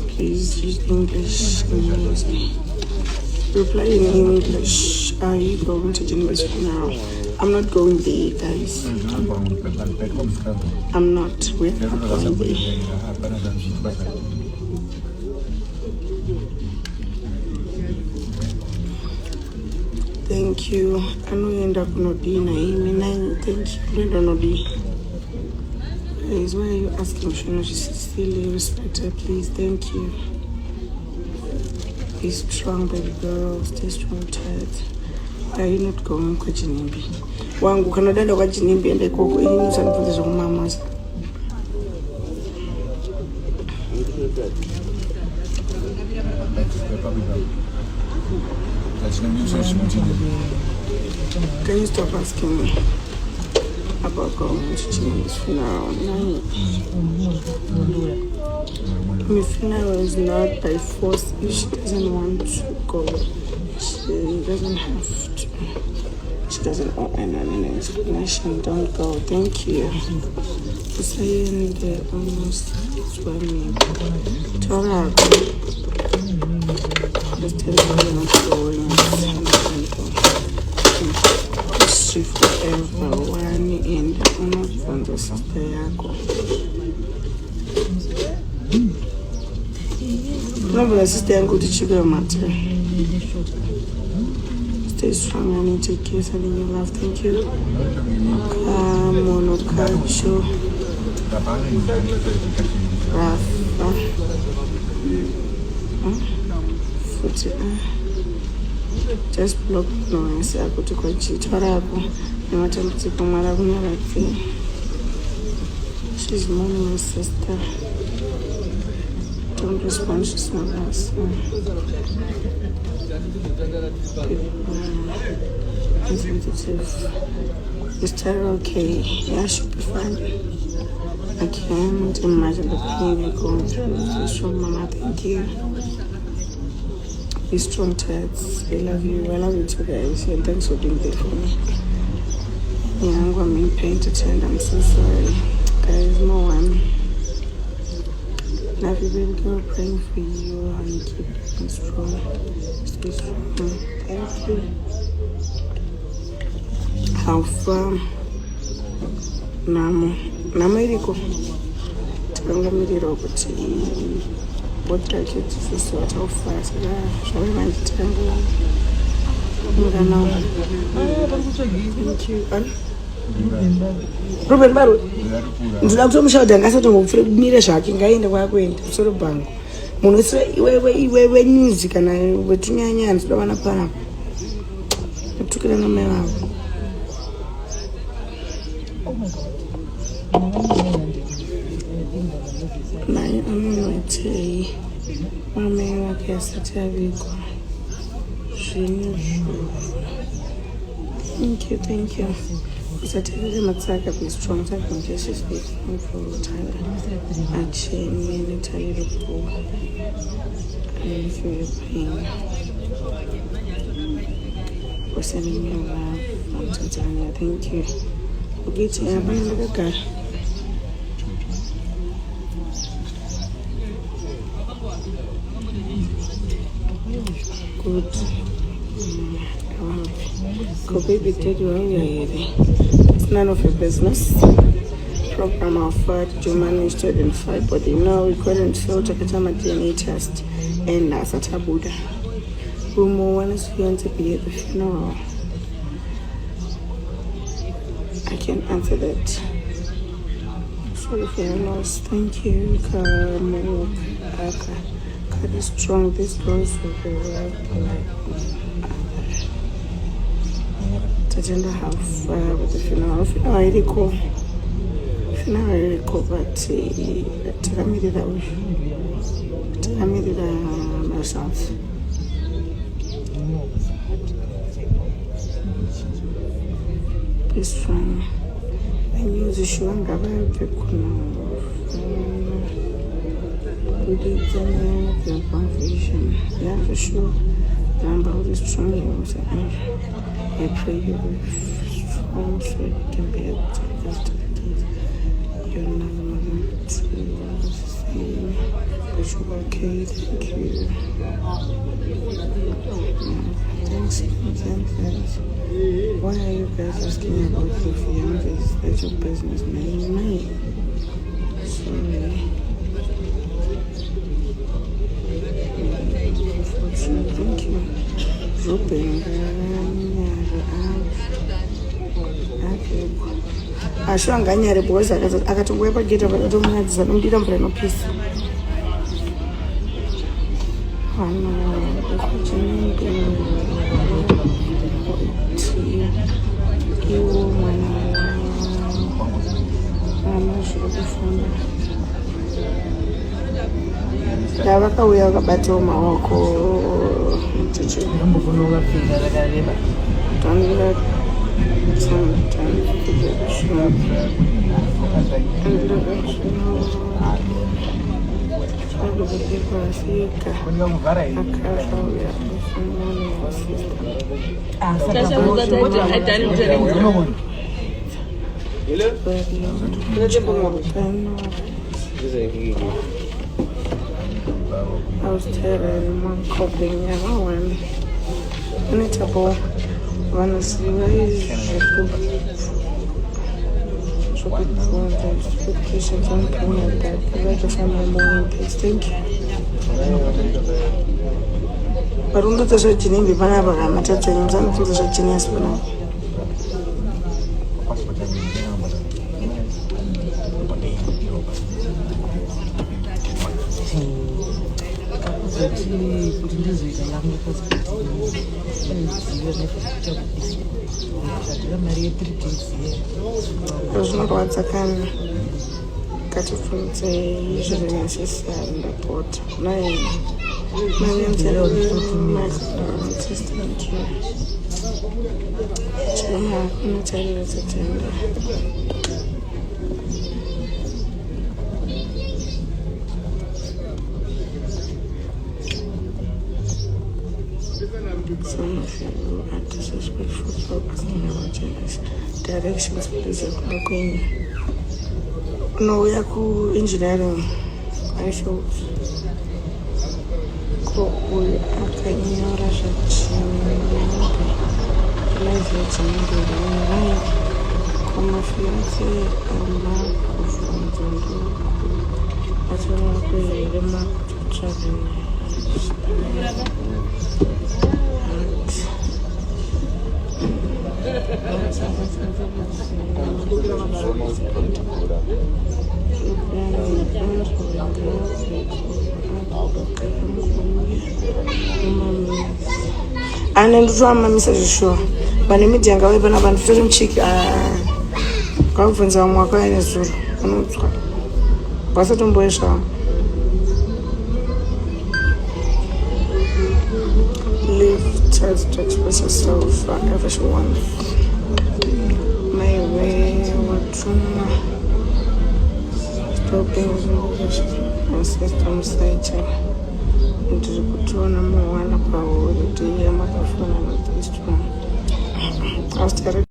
Please use English. Reply in English. Are you going to Geneva funeral? I'm not going there, guys. I'm not. We're not going there. Thank you. I know you end up not being thank you. Brenda Nodi. Please, why are you asking? She's still respected. Please, thank you. Be strong, baby girl. Stay strong, child. Why are you not going to Jinimbi? Wangu kanadanda kwa Jinimbi and Koko in and put this on mamas. Can you stop asking me about going to Jinimbi's funeral? No. My funeral is not by force. If she doesn't want to go, she doesn't have to. She doesn't owe any explanation. Don't go. Thank you. Saying the almost swimming. Tora, just tell me you're not going. History forever. One in the honor from the sister Yako. No, sister Yako to sugar matter. Stay strong and take care of your love. Thank you. Come on, Okacho. Rafa. Just block noise. I go to Kochi. She's mourning my sister. Don't respond, she's my last one. Is Tara okay? Yeah, she'll be fine. I can't imagine the pain you're going through. So strong, Mama. Thank you. Be strong, Tats. I love you. I love you too, guys. And thanks for doing that for me. Yeah, I'm in pain to tend. I'm so sorry. Guys, no one. Love you, baby girl. Praying for you and keep being strong. Stay strong. Thank you. How far? Namo iriko. Tangamiriro kuti what target is this sort of fast? Shall we mind tango? Thank you. Ruben Baru. Ndina kutomushauri ngasati ngomfire zvake ngaende kwakwenda soro bango. Munhu iwe news kana wetunyanya ndoda vana pana. Kutukira namai vavo. Naye anonoitei mamai vake asati avigwa zvinhu. Thank you. Usathelele matsaka, be strong. Thank you, Jesus. Be strong for Tyler. I chain me and tell you the poor. I feel your pain. For sending me love from Tanzania. Thank you. Okay, I'm going to go. Good. Go baby, tell you how we are here. It's none of your business. Program offered to manage to identify body. No, we couldn't fail to get a DNA test and that's at Abuja. Rumo one is going to be at the funeral. I can't answer that. Sorry for your loss. Thank you. God is strong. This goes will be right. Agenda have with the funeral. Funeral really cool. Funeral really cool, but I made that way. I made it myself. Be strong. I knew the show and got very big. We did the confusion. Yeah, for sure. I'm very strong. I pray you will be strong so you can be able to get to the kids. Okay, thank you. Thanks, guys. Why are you guys asking about the fiancés? That's your business, man. It's mine. Sorry. Thank you. Ruben. Asho anganyare boys akatongouya pageta pakatomunyadzisa nomudira mvura inopisa iwo mwana ana zviri kufunda ndavakauya vakabatawo maoko sometimes to get shot and look at I was telling my coping, yeah, I went. And it's a ball. Honestly, where is the expectations on coming like that? I like to find my morning taste. Thank you. But on the such in the Panama, I'm a touch and I'm to the such in Espana. There's not what I can cut it from the usually necessary in the port. My name's my assistant here. I'm going to tell you what's a tender. Some of you are disrespectful for asking about directions, please. No, we are cool engineering. I feel cool. I can hear my fiance, that's what I'm going to travel. And drama, Mr. Joshua. But let me tell you, I'm going to film chick. Conference on my kind of soon. What's it on boys? Live, try to express yourself however she wants. My way, what trauma. Stop being my system side. Into the control number one about the year, my phone, and this one. I was